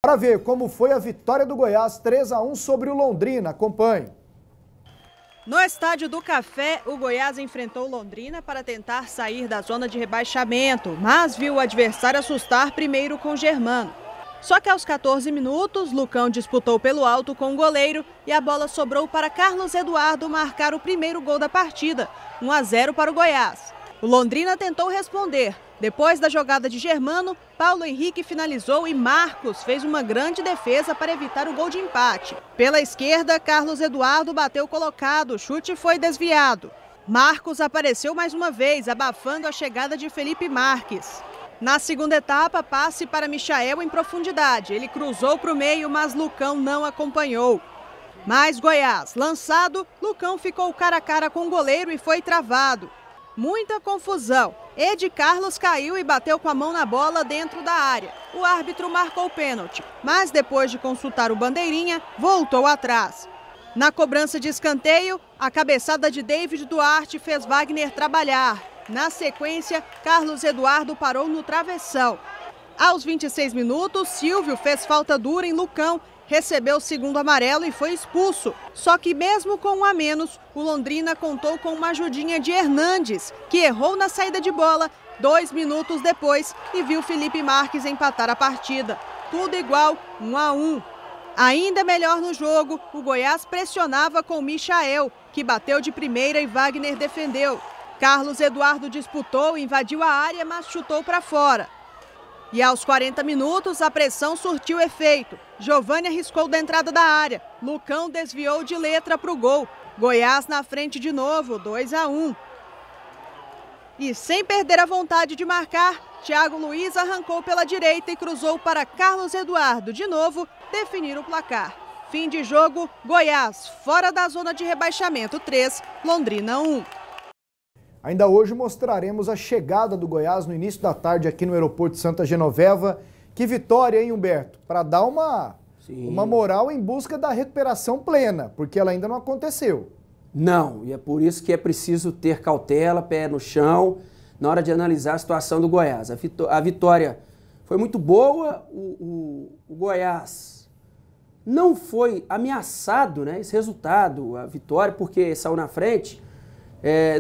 Para ver como foi a vitória do Goiás 3-1 sobre o Londrina. Acompanhe. No Estádio do Café, o Goiás enfrentou o Londrina para tentar sair da zona de rebaixamento, mas viu o adversário assustar primeiro com o Germano. Só que aos 14 minutos, Lucão disputou pelo alto com o goleiro e a bola sobrou para Carlos Eduardo marcar o primeiro gol da partida, 1-0 para o Goiás. O Londrina tentou responder. Depois da jogada de Germano, Paulo Henrique finalizou e Marcos fez uma grande defesa para evitar o gol de empate. Pela esquerda, Carlos Eduardo bateu colocado, o chute foi desviado. Marcos apareceu mais uma vez, abafando a chegada de Felipe Marques. Na segunda etapa, passe para Michael em profundidade. Ele cruzou para o meio, mas Lucão não acompanhou. Mais Goiás, lançado, Lucão ficou cara a cara com o goleiro e foi travado. Muita confusão. Ed Carlos caiu e bateu com a mão na bola dentro da área. O árbitro marcou o pênalti, mas depois de consultar o bandeirinha, voltou atrás. Na cobrança de escanteio, a cabeçada de David Duarte fez Wagner trabalhar. Na sequência, Carlos Eduardo parou no travessão. Aos 26 minutos, Silvio fez falta dura em Lucão, recebeu o segundo amarelo e foi expulso. Só que mesmo com um a menos, o Londrina contou com uma ajudinha de Hernandes, que errou na saída de bola 2 minutos depois e viu Felipe Marques empatar a partida. Tudo igual, 1-1. Ainda melhor no jogo, o Goiás pressionava com Michael, que bateu de primeira e Wagner defendeu. Carlos Eduardo disputou, invadiu a área, mas chutou para fora. E aos 40 minutos, a pressão surtiu efeito. Giovani arriscou da entrada da área. Lucão desviou de letra para o gol. Goiás na frente de novo, 2-1. E sem perder a vontade de marcar, Thiago Luiz arrancou pela direita e cruzou para Carlos Eduardo, de novo, definir o placar. Fim de jogo, Goiás, fora da zona de rebaixamento 3, Londrina 1. Ainda hoje mostraremos a chegada do Goiás no início da tarde aqui no aeroporto de Santa Genoveva. Que vitória, hein, Humberto? Para dar uma moral em busca da recuperação plena, porque ela ainda não aconteceu. Não, e é por isso que é preciso ter cautela, pé no chão, na hora de analisar a situação do Goiás. A vitória foi muito boa, o Goiás não foi ameaçado, né, esse resultado, a vitória, porque saiu na frente.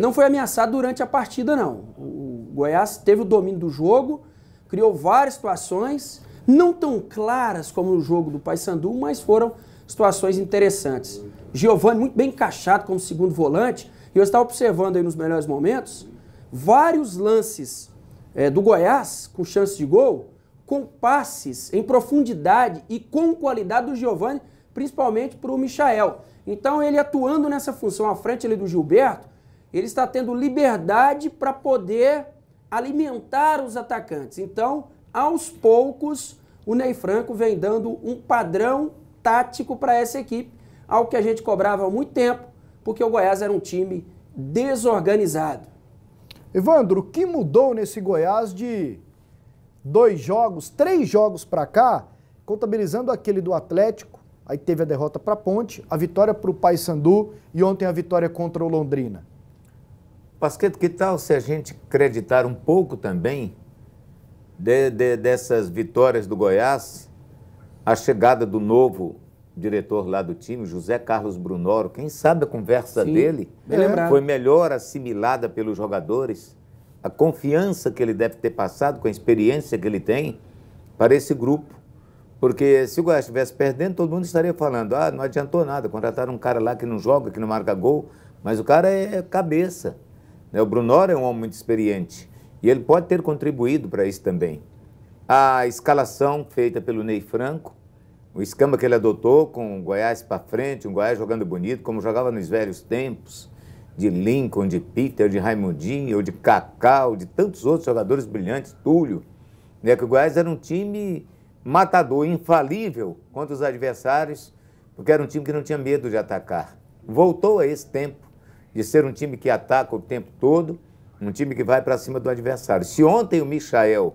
Não foi ameaçado durante a partida, não. O Goiás teve o domínio do jogo, criou várias situações, não tão claras como no jogo do Paysandu, mas foram situações interessantes. Giovani muito bem encaixado como segundo volante, e eu estava observando aí nos melhores momentos, vários lances do Goiás com chance de gol, com passes em profundidade e com qualidade do Giovani, principalmente para o Michael. Então ele atuando nessa função à frente ali do Gilberto, ele está tendo liberdade para poder alimentar os atacantes. Então, aos poucos, o Ney Franco vem dando um padrão tático para essa equipe, algo que a gente cobrava há muito tempo, porque o Goiás era um time desorganizado. Evandro, o que mudou nesse Goiás de 3 jogos para cá, contabilizando aquele do Atlético, aí teve a derrota para a Ponte, a vitória para o Paysandu e ontem a vitória contra o Londrina? Pasqueto, que tal se a gente acreditar um pouco também dessas vitórias do Goiás, a chegada do novo diretor lá do time, José Carlos Brunoro, quem sabe a conversa dele foi melhor assimilada pelos jogadores, a confiança que ele deve ter passado com a experiência que ele tem para esse grupo, porque se o Goiás estivesse perdendo, todo mundo estaria falando, não adiantou nada, contrataram um cara lá que não joga, que não marca gol, mas o cara é cabeça. O Brunoro é um homem muito experiente e ele pode ter contribuído para isso também. A escalação feita pelo Ney Franco, o esquema que ele adotou com o Goiás para frente, um Goiás jogando bonito, como jogava nos velhos tempos, de Lincoln, de Peter, de Raimundinho, ou de Cacau, de tantos outros jogadores brilhantes, Túlio, né, que o Goiás era um time matador, infalível contra os adversários, porque era um time que não tinha medo de atacar. Voltou a esse tempo de ser um time que ataca o tempo todo, um time que vai para cima do adversário. Se ontem o Michael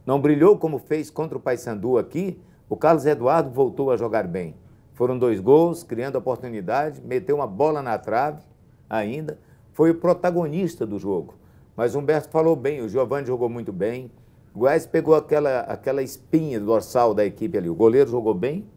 não brilhou como fez contra o Paysandu aqui, o Carlos Eduardo voltou a jogar bem. Foram 2 gols, criando oportunidade, meteu uma bola na trave ainda, foi o protagonista do jogo. Mas o Humberto falou bem, o Giovani jogou muito bem, O Goiás pegou aquela espinha dorsal da equipe ali. O goleiro jogou bem,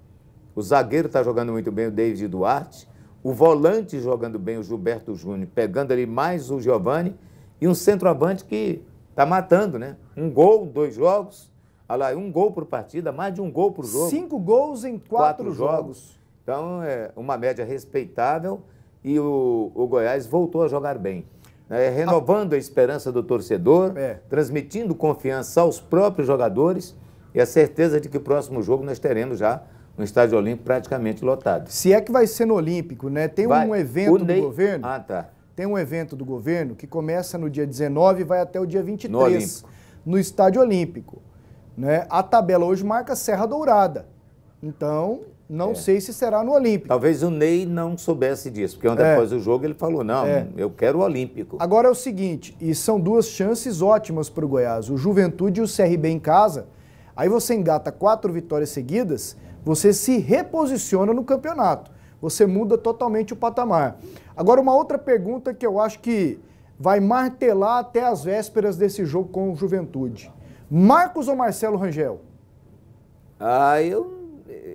o zagueiro está jogando muito bem, o David Duarte, o volante jogando bem, o Gilberto Júnior, pegando ali mais o Giovani, e um centroavante que está matando, né? 1 gol, 2 jogos, olha lá, 1 gol por partida, mais de 1 gol por jogo. 5 gols em 4 jogos. Então, é uma média respeitável e o Goiás voltou a jogar bem. Renovando a esperança do torcedor, transmitindo confiança aos próprios jogadores e a certeza de que o próximo jogo nós teremos já um estádio olímpico praticamente lotado. Se é que vai ser no Olímpico, né? Tem um evento do governo. Tem um evento do governo que começa no dia 19 e vai até o dia 23, no Estádio Olímpico. Né? A tabela hoje marca Serra Dourada. Então, não sei se será no Olímpico. Talvez o Ney não soubesse disso, porque ontem após o jogo ele falou, não, eu quero o Olímpico. Agora é o seguinte, e são 2 chances ótimas para o Goiás, o Juventude e o CRB em casa, aí você engata 4 vitórias seguidas, você se reposiciona no campeonato, você muda totalmente o patamar. Agora uma outra pergunta que eu acho que vai martelar até as vésperas desse jogo com o Juventude. Marcos ou Marcelo Rangel?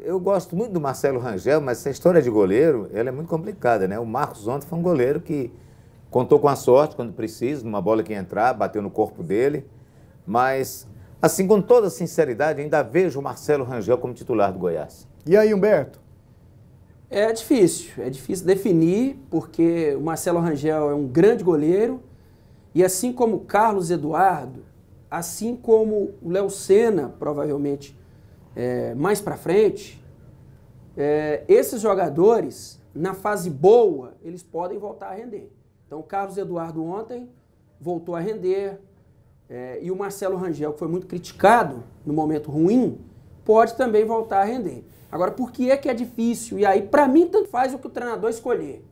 Eu gosto muito do Marcelo Rangel, mas essa história de goleiro, ela é muito complicada, né? O Marcos ontem foi um goleiro que contou com a sorte quando precisa, numa bola que ia entrar, bateu no corpo dele, mas, assim, com toda sinceridade, ainda vejo o Marcelo Rangel como titular do Goiás. E aí, Humberto? É difícil definir, porque o Marcelo Rangel é um grande goleiro, e assim como o Carlos Eduardo, assim como o Léo Senna, provavelmente, mais para frente, esses jogadores, na fase boa, eles podem voltar a render. Então, o Carlos Eduardo ontem voltou a render, e o Marcelo Rangel, que foi muito criticado no momento ruim, pode também voltar a render. Agora, por que é difícil? E aí, para mim, tanto faz o que o treinador escolher.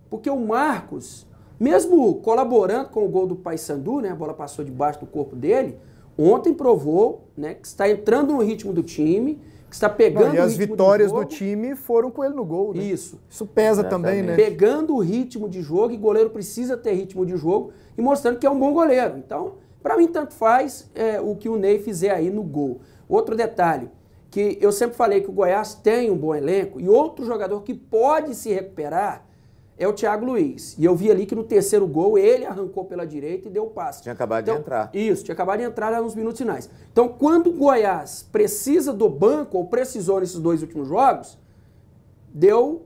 Porque o Marcos, mesmo colaborando com o gol do Paysandu, né, a bola passou debaixo do corpo dele, ontem provou, né, que está entrando no ritmo do time, que está pegando o ritmo do jogo. E as vitórias do time foram com ele no gol, né? Isso pesa também, né? Pegando o ritmo de jogo, e goleiro precisa ter ritmo de jogo, e mostrando que é um bom goleiro. Então, para mim, tanto faz o que o Ney fizer aí no gol. Outro detalhe, que eu sempre falei que o Goiás tem um bom elenco, e outro jogador que pode se recuperar é o Thiago Luiz. E eu vi ali que no 3º gol ele arrancou pela direita e deu o passe. Tinha acabado de entrar. Isso, tinha acabado de entrar lá nos minutos finais. Então, quando o Goiás precisa do banco, ou precisou nesses 2 últimos jogos, deu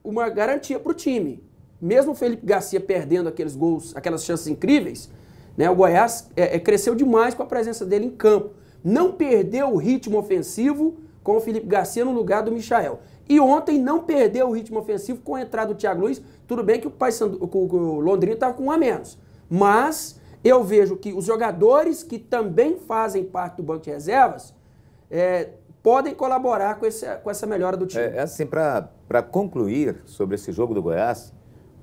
uma garantia para o time. Mesmo o Felipe Garcia perdendo aqueles gols, aquelas chances incríveis, né, o Goiás cresceu demais com a presença dele em campo. Não perdeu o ritmo ofensivo com o Felipe Garcia no lugar do Michael. E ontem não perdeu o ritmo ofensivo com a entrada do Thiago Luiz. Tudo bem que o Londrina estava com 1 a menos. Mas eu vejo que os jogadores que também fazem parte do banco de reservas podem colaborar com essa melhora do time. Assim, para concluir sobre esse jogo do Goiás,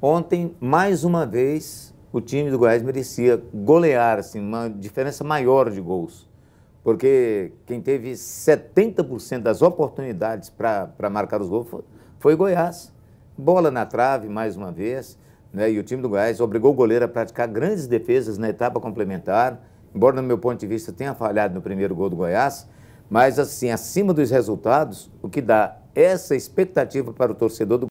ontem, mais uma vez, o time do Goiás merecia golear, assim, uma diferença maior de gols. Porque quem teve 70% das oportunidades para marcar os gols foi o Goiás. Bola na trave, mais uma vez, né? E o time do Goiás obrigou o goleiro a praticar grandes defesas na etapa complementar, embora, no meu ponto de vista, tenha falhado no primeiro gol do Goiás, mas, assim, acima dos resultados, o que dá essa expectativa para o torcedor do